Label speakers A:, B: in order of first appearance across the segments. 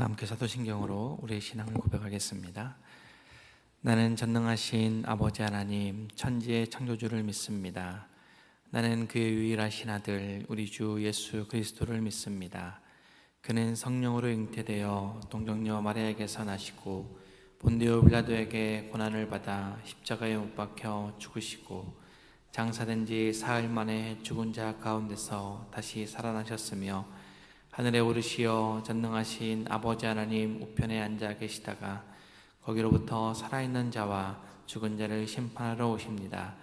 A: 다 함께 사도신경으로 우리의 신앙을 고백하겠습니다. 나는 전능하신 아버지 하나님, 천지의 창조주를 믿습니다. 나는 그의 유일하신 아들 우리 주 예수 그리스도를 믿습니다. 그는 성령으로 잉태되어 동정녀 마리아에게서 나시고 본디오 빌라도에게 고난을 받아 십자가에 못 박혀 죽으시고 장사된 지 사흘 만에 죽은 자 가운데서 다시 살아나셨으며 하늘에 오르시어 전능하신 아버지 하나님 우편에 앉아 계시다가 거기로부터 살아있는 자와 죽은 자를 심판하러 오십니다.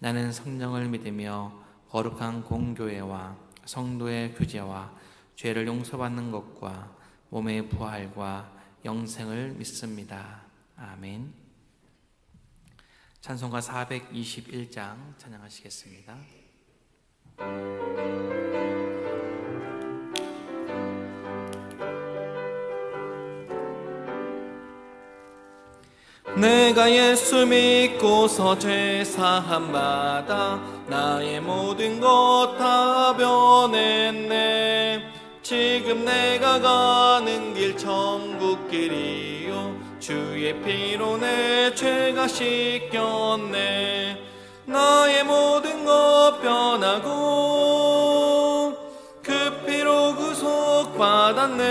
A: 나는 성령을 믿으며 거룩한 공교회와 성도의 교제와 죄를 용서받는 것과 몸의 부활과 영생을 믿습니다. 아멘. 찬송가 421장 찬양하시겠습니다. 내가 예수 믿고서 죄 사함 받아 나의 모든 것 다 변했네. 지금 내가 가는 길 천국길이요 주의 피로 내 죄가 씻겼네. 나의 모든 것 변하고 그 피로 구속받았네.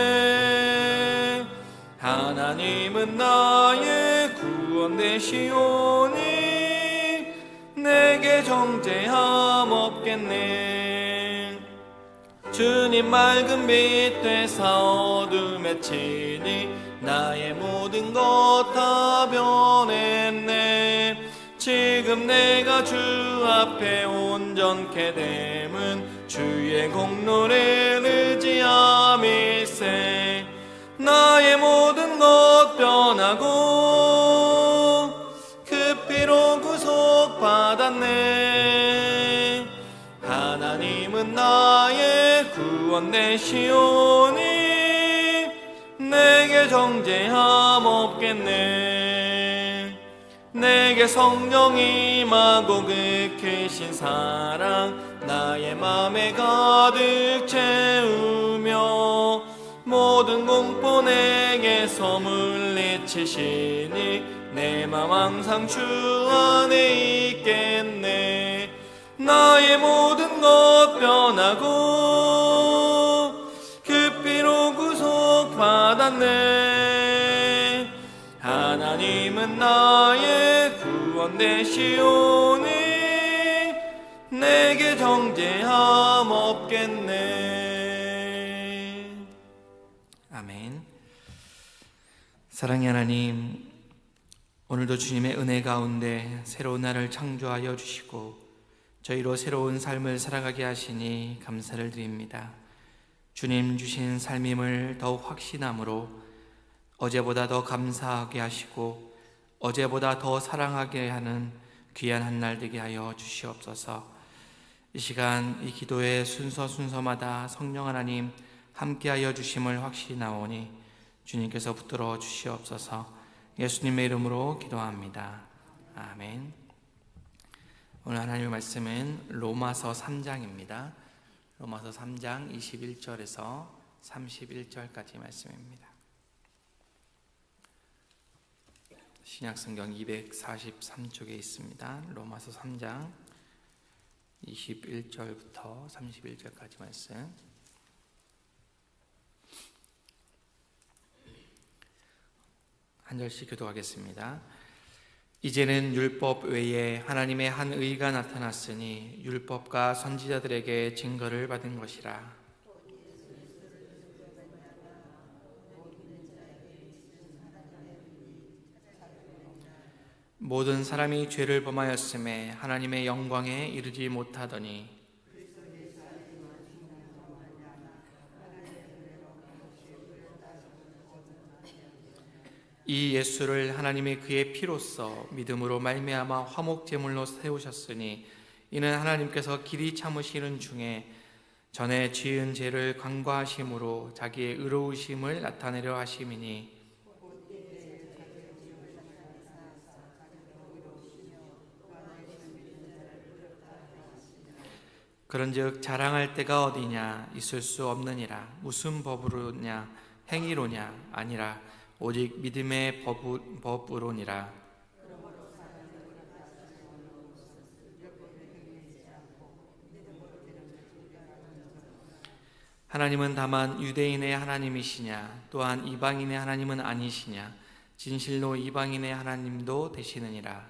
A: 하나님은 나의 구원 되시오니 내게 정죄함 없겠네. 주님 맑은 빛 되사 어둠에 치니 나의 모든 것 다 변했네. 지금 내가 주 앞에 온전케 됨은 주의 공로를 의지함일세. 나의 모든 것 변하고 그 피로 구속받았네. 하나님은 나의 구원 되시오니 내게 정죄함 없겠네. 내게 성령 임하고 그 크신 사랑 나의 맘에 가득 채우며 모든 공포 내게서 물리치시니 내 맘 항상 주 안에 있겠네. 나의 모든 것 변하고 그 피로 구속받았네. 하나님은 나의 구원 되시오니 내게 정죄함 없겠네. 아멘. 사랑의 하나님, 오늘도 주님의 은혜 가운데 새로운 날을 창조하여 주시고 저희로 새로운 삶을 살아가게 하시니 감사를 드립니다. 주님 주신 삶임을 더욱 확신함으로 어제보다 더 감사하게 하시고 어제보다 더 사랑하게 하는 귀한 한 날 되게 하여 주시옵소서. 이 시간 이 기도의 순서마다 성령 하나님 함께하여 주심을 확신하오니 주님께서 붙들어 주시옵소서. 예수님의 이름으로 기도합니다. 아멘. 오늘 하나님의 말씀은 로마서 3장입니다. 로마서 3장 21절에서 31절까지 말씀입니다. 신약성경 243쪽에 있습니다. 로마서 3장 21절부터 31절까지 말씀. 한 절씩 교독하겠습니다. 이제는 율법 외에 하나님의 한 의가 나타났으니 율법과 선지자들에게 증거를 받은 것이라. 모든 사람이 죄를 범하였음에 하나님의 영광에 이르지 못하더니 이 예수를 하나님이 그의 피로써 믿음으로 말미암아 화목 제물로 세우셨으니 이는 하나님께서 길이 참으시는 중에 전에 지은 죄를 간과하심으로 자기의 의로우심을 나타내려 하심이니 그런즉 자랑할 때가 어디냐 있을 수 없느니라. 무슨 법으로냐 행위로냐? 아니라 오직 믿음의 법으로니라. 하나님은 다만 유대인의 하나님이시냐? 또한 이방인의 하나님은 아니시냐? 진실로 이방인의 하나님도 되시느니라.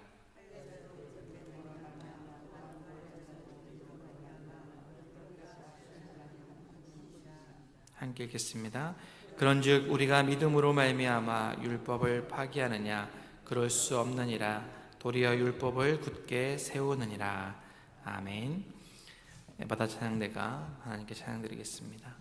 A: 함께 읽겠습니다. 그런즉 우리가 믿음으로 말미암아 율법을 파기하느냐? 그럴 수 없느니라. 도리어 율법을 굳게 세우느니라. 아멘. 바다 찬양대가 하나님께 찬양드리겠습니다.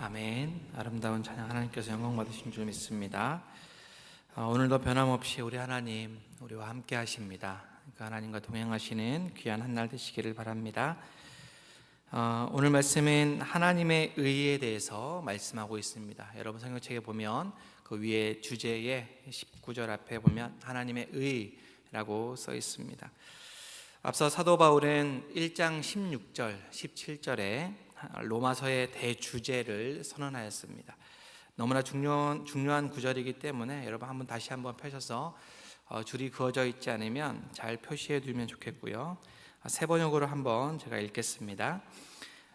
A: 아멘. 아름다운 찬양 하나님께서 영광 받으신 줄 믿습니다. 오늘도 변함없이 우리 하나님 우리와 함께 하십니다. 그 하나님과 동행하시는 귀한 한 날 되시기를 바랍니다. 오늘 말씀은 하나님의 의에 대해서 말씀하고 있습니다. 여러분 성경책에 보면 그 위에 주제에 19절 앞에 보면 하나님의 의라고 써 있습니다. 앞서 사도 바울은 1장 16절, 17절에 로마서의 대주제를 선언하였습니다. 너무나 중요한 구절이기 때문에 여러분 다시 한번 펴셔서 줄이 그어져 있지 않으면 잘 표시해 두면 좋겠고요. 세 번역으로 한번 제가 읽겠습니다.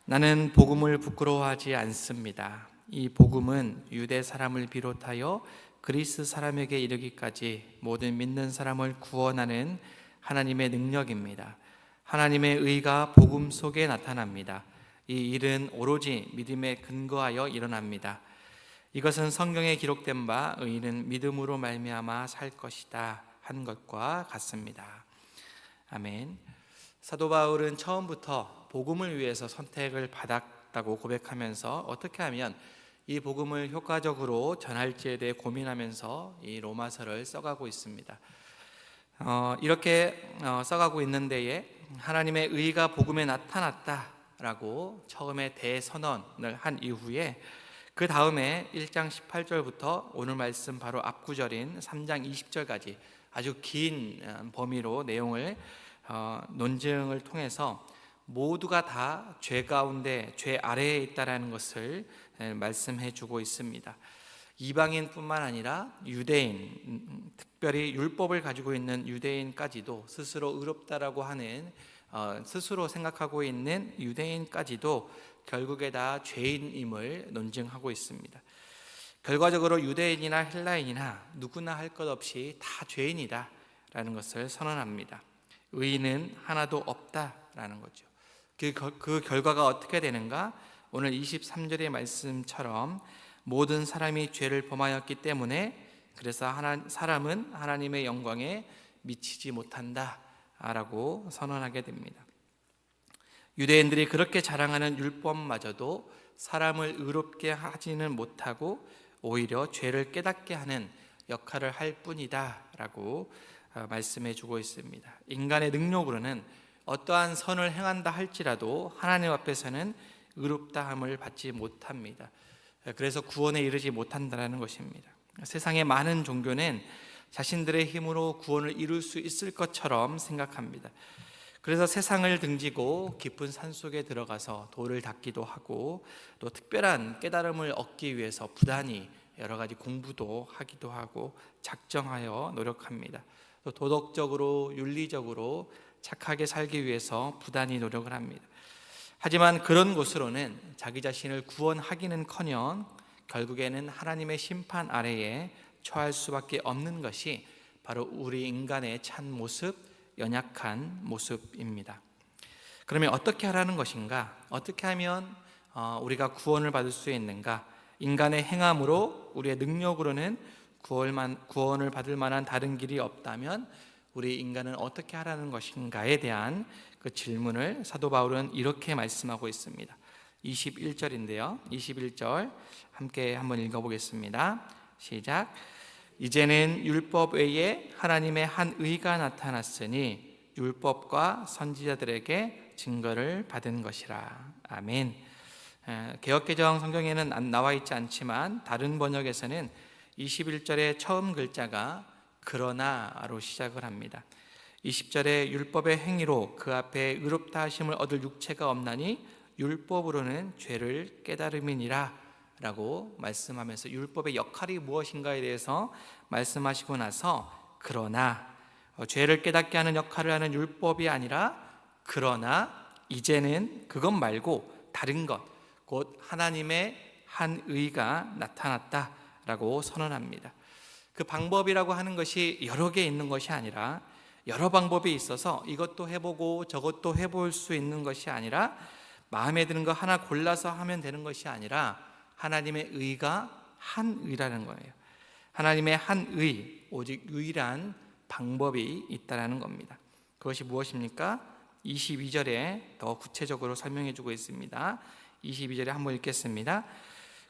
A: 나는 복음을 부끄러워하지 않습니다. 이 복음은 유대 사람을 비롯하여 그리스 사람에게 이르기까지 모든 믿는 사람을 구원하는 하나님의 능력입니다. 하나님의 의가 복음 속에 나타납니다. 이 일은 오로지 믿음에 근거하여 일어납니다. 이것은 성경에 기록된 바 의인은 믿음으로 말미암아 살 것이다 한 것과 같습니다. 아멘. 사도 바울은 처음부터 복음을 위해서 선택을 받았다고 고백하면서 어떻게 하면 이 복음을 효과적으로 전할지에 대해 고민하면서 이 로마서를 써가고 있습니다. 이렇게 써가고 있는 데에 하나님의 의가 복음에 나타났다라고 처음에 대선언을 한 이후에 그 다음에 1장 18절부터 오늘 말씀 바로 앞구절인 3장 20절까지 아주 긴 범위로 내용을 논증을 통해서 모두가 다 죄 가운데 죄 아래에 있다라는 것을 말씀해 주고 있습니다. 이방인뿐만 아니라 유대인, 특별히 율법을 가지고 있는 유대인까지도 스스로 의롭다라고 하는 스스로 생각하고 있는 유대인까지도 결국에 다 죄인임을 논증하고 있습니다. 결과적으로 유대인이나 헬라인이나 누구나 할 것 없이 다 죄인이다 라는 것을 선언합니다. 의인은 하나도 없다라는 거죠. 그 결과가 어떻게 되는가? 오늘 23절의 말씀처럼 모든 사람이 죄를 범하였기 때문에 그래서 사람은 하나님의 영광에 미치지 못한다라고 선언하게 됩니다. 유대인들이 그렇게 자랑하는 율법마저도 사람을 의롭게 하지는 못하고 오히려 죄를 깨닫게 하는 역할을 할 뿐이다라고 말씀해 주고 있습니다. 인간의 능력으로는 어떠한 선을 행한다 할지라도 하나님 앞에서는 의롭다함을 받지 못합니다. 그래서 구원에 이르지 못한다는 것입니다. 세상의 많은 종교는 자신들의 힘으로 구원을 이룰 수 있을 것처럼 생각합니다. 그래서 세상을 등지고 깊은 산속에 들어가서 돌을 닦기도 하고 또 특별한 깨달음을 얻기 위해서 부단히 여러 가지 공부도 하기도 하고 작정하여 노력합니다. 또 도덕적으로 윤리적으로 착하게 살기 위해서 부단히 노력을 합니다. 하지만 그런 곳으로는 자기 자신을 구원하기는커녕 결국에는 하나님의 심판 아래에 처할 수밖에 없는 것이 바로 우리 인간의 참 모습, 연약한 모습입니다. 그러면 어떻게 하라는 것인가? 어떻게 하면 우리가 구원을 받을 수 있는가? 인간의 행함으로 우리의 능력으로는 구원을 받을 만한 다른 길이 없다면 우리 인간은 어떻게 하라는 것인가에 대한 그 질문을 사도 바울은 이렇게 말씀하고 있습니다. 21절인데요. 21절 함께 한번 읽어보겠습니다. 시작. 이제는 율법 외에 하나님의 한 의가 나타났으니 율법과 선지자들에게 증거를 받은 것이라. 아멘. 개역개정 성경에는 나와 있지 않지만 다른 번역에서는 21절의 처음 글자가 그러나로 시작을 합니다. 20절에 율법의 행위로 그 앞에 의롭다 하심을 얻을 육체가 없나니 율법으로는 죄를 깨달음이니라 라고 말씀하면서 율법의 역할이 무엇인가에 대해서 말씀하시고 나서 그러나 죄를 깨닫게 하는 역할을 하는 율법이 아니라 그러나 이제는 그것 말고 다른 것 곧 하나님의 한 의가 나타났다라고 선언합니다. 그 방법이라고 하는 것이 여러 개 있는 것이 아니라 여러 방법이 있어서 이것도 해보고 저것도 해볼 수 있는 것이 아니라 마음에 드는 거 하나 골라서 하면 되는 것이 아니라 하나님의 의가 한 의라는 거예요. 하나님의 한 의, 오직 유일한 방법이 있다는 겁니다. 그것이 무엇입니까? 22절에 더 구체적으로 설명해 주고 있습니다. 22절에 한번 읽겠습니다.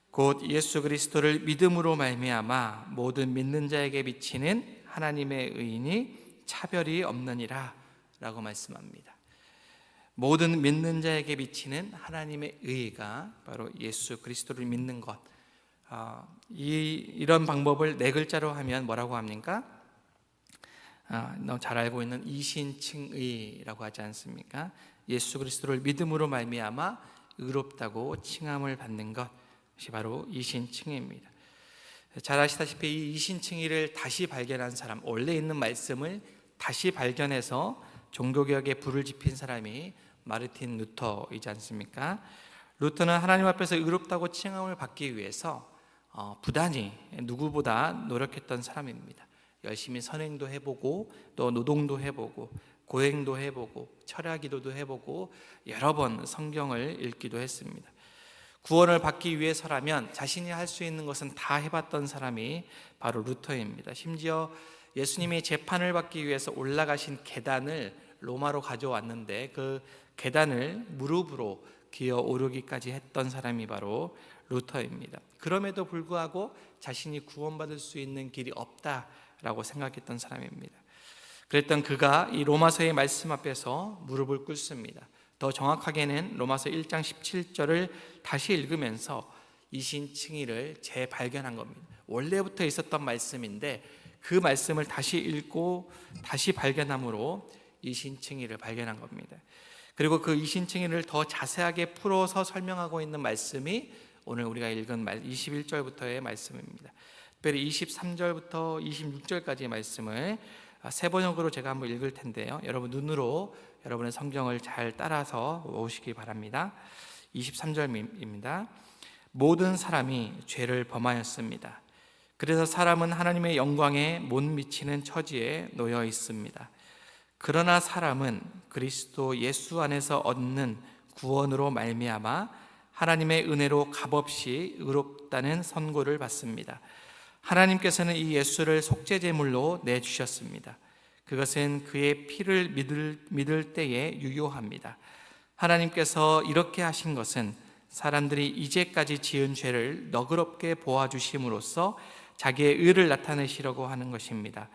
A: 곧 예수 그리스도를 믿음으로 말미암아 모든 믿는 자에게 비치는 하나님의 의인이 차별이 없느니라 라고 말씀합니다. 모든 믿는 자에게 비치는 하나님의 의가 바로 예수 그리스도를 믿는 것. 이런 방법을 네 글자로 하면 뭐라고 합니까? 너무 잘 알고 있는 이신칭의라고 하지 않습니까? 예수 그리스도를 믿음으로 말미암아 의롭다고 칭함을 받는 것이 바로 이신칭의입니다. 잘 아시다시피 이 이신칭의를 다시 발견한 사람, 원래 있는 말씀을 다시 발견해서 종교개혁에 불을 지핀 사람이 마르틴 루터이지 않습니까? 루터는 하나님 앞에서 의롭다고 칭함을 받기 위해서 부단히 누구보다 노력했던 사람입니다. 열심히 선행도 해보고 또 노동도 해보고 고행도 해보고 철야기도도 해보고 여러 번 성경을 읽기도 했습니다. 구원을 받기 위해서라면 자신이 할 수 있는 것은 다 해봤던 사람이 바로 루터입니다. 심지어 예수님이 재판을 받기 위해서 올라가신 계단을 로마로 가져왔는데 그 계단을 무릎으로 기어 오르기까지 했던 사람이 바로 루터입니다. 그럼에도 불구하고 자신이 구원받을 수 있는 길이 없다라고 생각했던 사람입니다. 그랬던 그가 이 로마서의 말씀 앞에서 무릎을 꿇습니다. 더 정확하게는 로마서 1장 17절을 다시 읽으면서 이신칭의를 재발견한 겁니다. 원래부터 있었던 말씀인데 그 말씀을 다시 읽고 다시 발견함으로 이신칭의를 발견한 겁니다. 그리고 그 이신칭의를 더 자세하게 풀어서 설명하고 있는 말씀이 오늘 우리가 읽은 21절부터의 말씀입니다. 특별히 23절부터 26절까지의 말씀을 세 번역으로 제가 한번 읽을 텐데요. 여러분 눈으로 여러분의 성경을 잘 따라서 오시기 바랍니다. 23절입니다. 모든 사람이 죄를 범하였습니다. 그래서 사람은 하나님의 영광에 못 미치는 처지에 놓여 있습니다. 그러나 사람은 그리스도 예수 안에서 얻는 구원으로 말미암아 하나님의 은혜로 값없이 의롭다는 선고를 받습니다. 하나님께서는 이 예수를 속죄제물로 내주셨습니다. 그것은 그의 피를 믿을 때에 유효합니다. 하나님께서 이렇게 하신 것은 사람들이 이제까지 지은 죄를 너그럽게 보아주심으로써 자기의 의를 나타내시려고 하는 것입니다.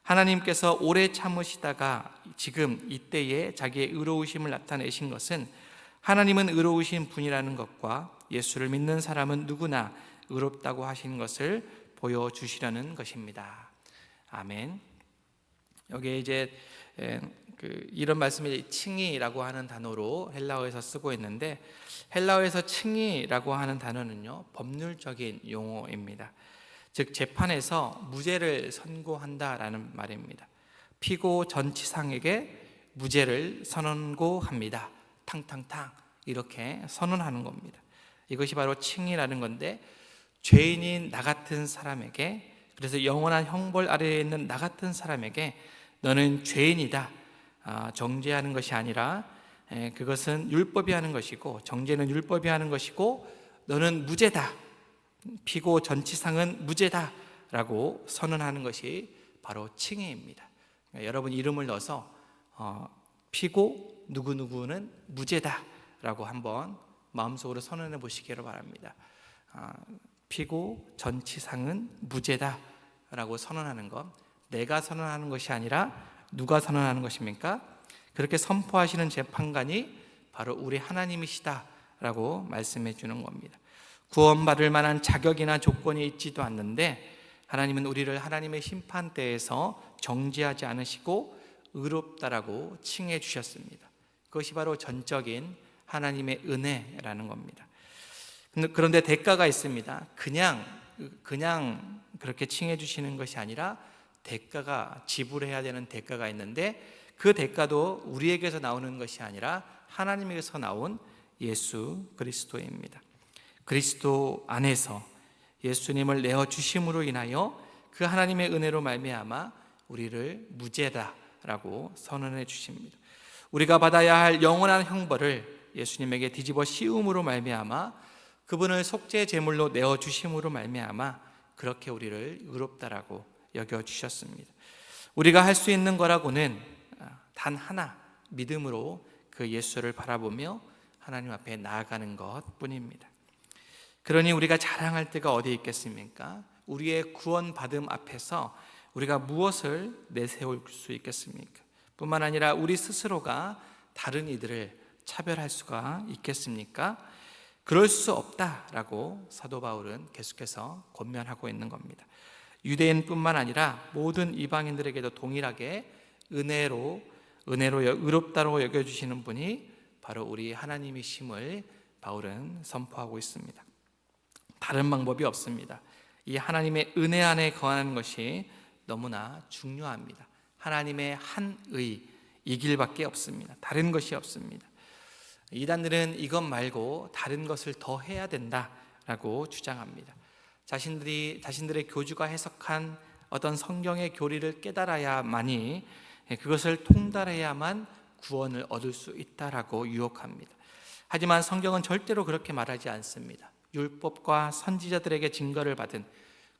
A: 하나님께서 오래 참으시다가 지금 이때에 자기의 의로우심을 나타내신 것은 하나님은 의로우신 분이라는 것과 예수를 믿는 사람은 누구나 의롭다고 하신 것을 보여주시려는 것입니다. 아멘. 여기에 이제 이런 말씀이 칭의라고 하는 단어로 헬라어에서 쓰고 있는데, 헬라어에서 칭의라고 하는 단어는요, 법률적인 용어입니다. 즉 재판에서 무죄를 선고한다라는 말입니다. 피고 전치상에게 무죄를 선고합니다. 탕탕탕 이렇게 선언하는 겁니다. 이것이 바로 칭의라는 건데, 죄인인 나 같은 사람에게, 그래서 영원한 형벌 아래에 있는 나 같은 사람에게 너는 죄인이다, 정죄하는 것이 아니라 그것은 율법이 하는 것이고, 정죄는 율법이 하는 것이고, 너는 무죄다, 피고 전치상은 무죄다 라고 선언하는 것이 바로 칭의입니다. 그러니까 여러분 이름을 넣어서 피고 누구누구는 무죄다 라고 한번 마음속으로 선언해 보시기를 바랍니다. 피고 전치상은 무죄다 라고 선언하는 것, 내가 선언하는 것이 아니라 누가 선언하는 것입니까? 그렇게 선포하시는 재판관이 바로 우리 하나님이시다 라고 말씀해 주는 겁니다. 구원받을 만한 자격이나 조건이 있지도 않는데 하나님은 우리를 하나님의 심판대에서 정죄하지 않으시고 의롭다라고 칭해 주셨습니다. 그것이 바로 전적인 하나님의 은혜라는 겁니다. 그런데 대가가 있습니다. 그냥 그렇게 칭해 주시는 것이 아니라 대가가, 지불해야 되는 대가가 있는데, 그 대가도 우리에게서 나오는 것이 아니라 하나님에게서 나온 예수 그리스도입니다. 그리스도 안에서 예수님을 내어주심으로 인하여 그 하나님의 은혜로 말미암아 우리를 무죄다라고 선언해 주십니다. 우리가 받아야 할 영원한 형벌을 예수님에게 뒤집어 씌움으로 말미암아, 그분을 속죄 제물로 내어주심으로 말미암아 그렇게 우리를 의롭다라고 여겨주셨습니다. 우리가 할 수 있는 거라고는 단 하나, 믿음으로 그 예수를 바라보며 하나님 앞에 나아가는 것뿐입니다. 그러니 우리가 자랑할 데가 어디 있겠습니까? 우리의 구원받음 앞에서 우리가 무엇을 내세울 수 있겠습니까? 뿐만 아니라 우리 스스로가 다른 이들을 차별할 수가 있겠습니까? 그럴 수 없다라고 사도 바울은 계속해서 권면하고 있는 겁니다. 유대인뿐만 아니라 모든 이방인들에게도 동일하게 은혜로 의롭다로 여겨주시는 분이 바로 우리 하나님이심을 바울은 선포하고 있습니다. 다른 방법이 없습니다. 이 하나님의 은혜 안에 거하는 것이 너무나 중요합니다. 하나님의 한의, 이 길밖에 없습니다. 다른 것이 없습니다. 이단들은 이것 말고 다른 것을 더 해야 된다라고 주장합니다. 자신들의 교주가 해석한 어떤 성경의 교리를 깨달아야만이, 그것을 통달해야만 구원을 얻을 수 있다라고 유혹합니다. 하지만 성경은 절대로 그렇게 말하지 않습니다. 율법과 선지자들에게 증거를 받은,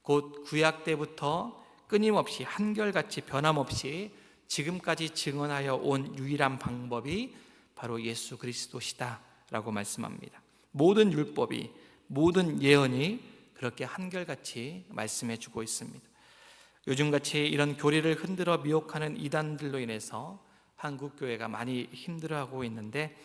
A: 곧 구약 때부터 끊임없이 한결같이 변함없이 지금까지 증언하여 온 유일한 방법이 바로 예수 그리스도시다라고 말씀합니다. 모든 율법이, 모든 예언이 그렇게 한결같이 말씀해 주고 있습니다. 요즘같이 이런 교리를 흔들어 미혹하는 이단들로 인해서 한국 교회가 많이 힘들어하고 있는데,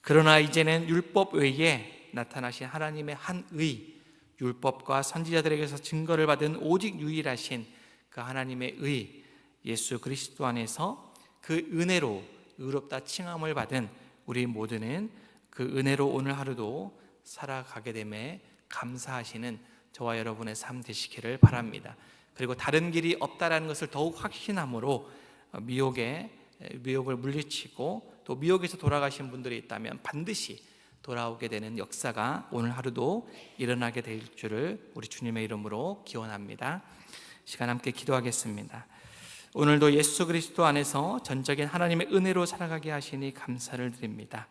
A: 그러나 이제는 율법 외에 나타나신 하나님의 한의, 율법과 선지자들에게서 증거를 받은 오직 유일하신 그 하나님의 의, 예수 그리스도 안에서 그 은혜로 의롭다 칭함을 받은 우리 모두는 그 은혜로 오늘 하루도 살아가게 됨에 감사하시는 저와 여러분의 삶 되시기를 바랍니다. 그리고 다른 길이 없다라는 것을 더욱 확신함으로 미혹을 물리치고, 또 미혹에서 돌아가신 분들이 있다면 반드시 돌아오게 되는 역사가 오늘 하루도 일어나게 될 줄을 우리 주님의 이름으로 기원합니다. 시간 함께 기도하겠습니다. 오늘도 예수 그리스도 안에서 전적인 하나님의 은혜로 살아가게 하시니 감사를 드립니다.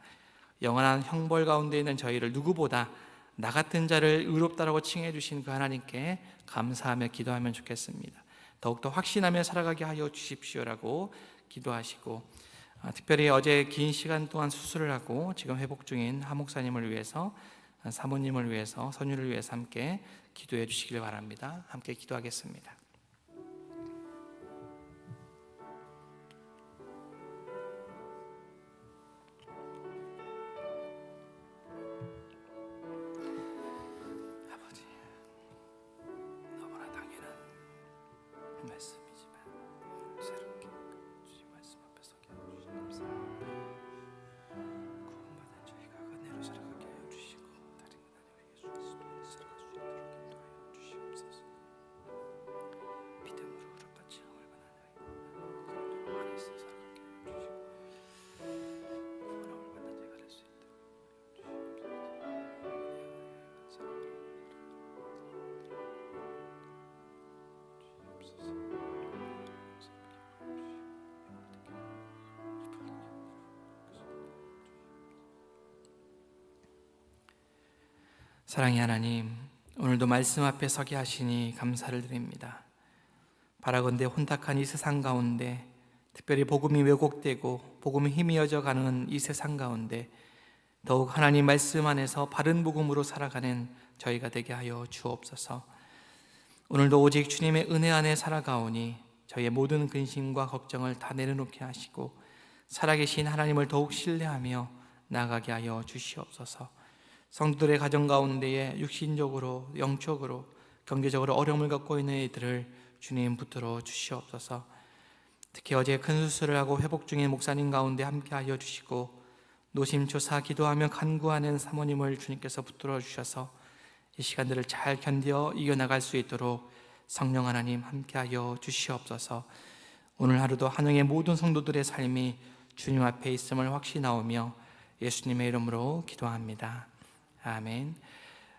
A: 영원한 형벌 가운데 있는 저희를 누구보다 나 같은 자를 의롭다라고 칭해 주신 그 하나님께 감사하며 기도하면 좋겠습니다. 더욱더 확신하며 살아가게 하여 주십시오라고 기도하시고, 특별히 어제 긴 시간 동안 수술을 하고 지금 회복 중인 하 목사님을 위해서, 사모님을 위해서, 선유를 위해서 함께 기도해 주시길 바랍니다. 함께 기도하겠습니다. 아버지, 너무나 당연한 말씀이지만 새롭게 주신 말씀 앞에 서게 하여 주신 감사합니다. 구원받은 저희가 은혜로 살아가게 하여 주시고 다른 하나님의 예수 그리스도로 살아갈 수 있도록 인도하여 주시옵소서. 믿음으로 의롭다 칭함을 받는 저희가 안에서 살아가게 하여 주시고 구원함을 받는 저희가 될 수 있도록 사랑의 하나님, 오늘도 말씀 앞에 서게 하시니 감사를 드립니다. 바라건대 혼탁한 이 세상 가운데, 특별히 복음이 왜곡되고 복음이 희미어져 가는 이 세상 가운데 더욱 하나님 말씀 안에서 바른 복음으로 살아가는 저희가 되게 하여 주옵소서. 오늘도 오직 주님의 은혜 안에 살아가오니 저희의 모든 근심과 걱정을 다 내려놓게 하시고 살아계신 하나님을 더욱 신뢰하며 나아가게 하여 주시옵소서. 성도들의 가정 가운데에 육신적으로, 영적으로, 경제적으로 어려움을 갖고 있는 이들을 주님 붙들어 주시옵소서. 특히 어제 큰 수술을 하고 회복 중인 목사님 가운데 함께 하여 주시고 노심초사 기도하며 간구하는 사모님을 주님께서 붙들어 주셔서 이 시간들을 잘 견뎌 이겨나갈 수 있도록 성령 하나님 함께 하여 주시옵소서. 오늘 하루도 한영의 모든 성도들의 삶이 주님 앞에 있음을 확신하오며 예수님의 이름으로 기도합니다. 아멘.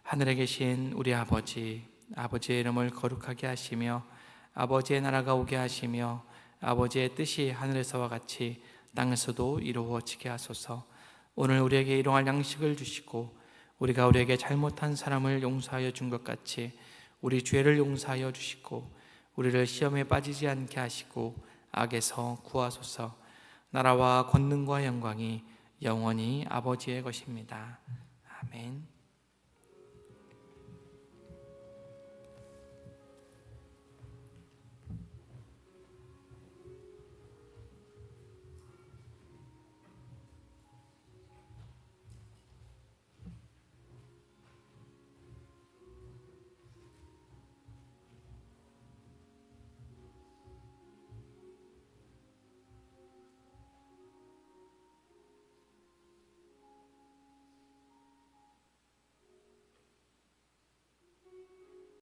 A: 하늘에 계신 우리 아버지, 아버지의 이름을 거룩하게 하시며 아버지의 나라가 오게 하시며 아버지의 뜻이 하늘에서와 같이 땅에서도 이루어지게 하소서. 오늘 우리에게 일용할 양식을 주시고 우리가 우리에게 잘못한 사람을 용서하여 준 것 같이 우리 죄를 용서하여 주시고 우리를 시험에 빠지지 않게 하시고 악에서 구하소서. 나라와 권능과 영광이 영원히 아버지의 것입니다. 아멘.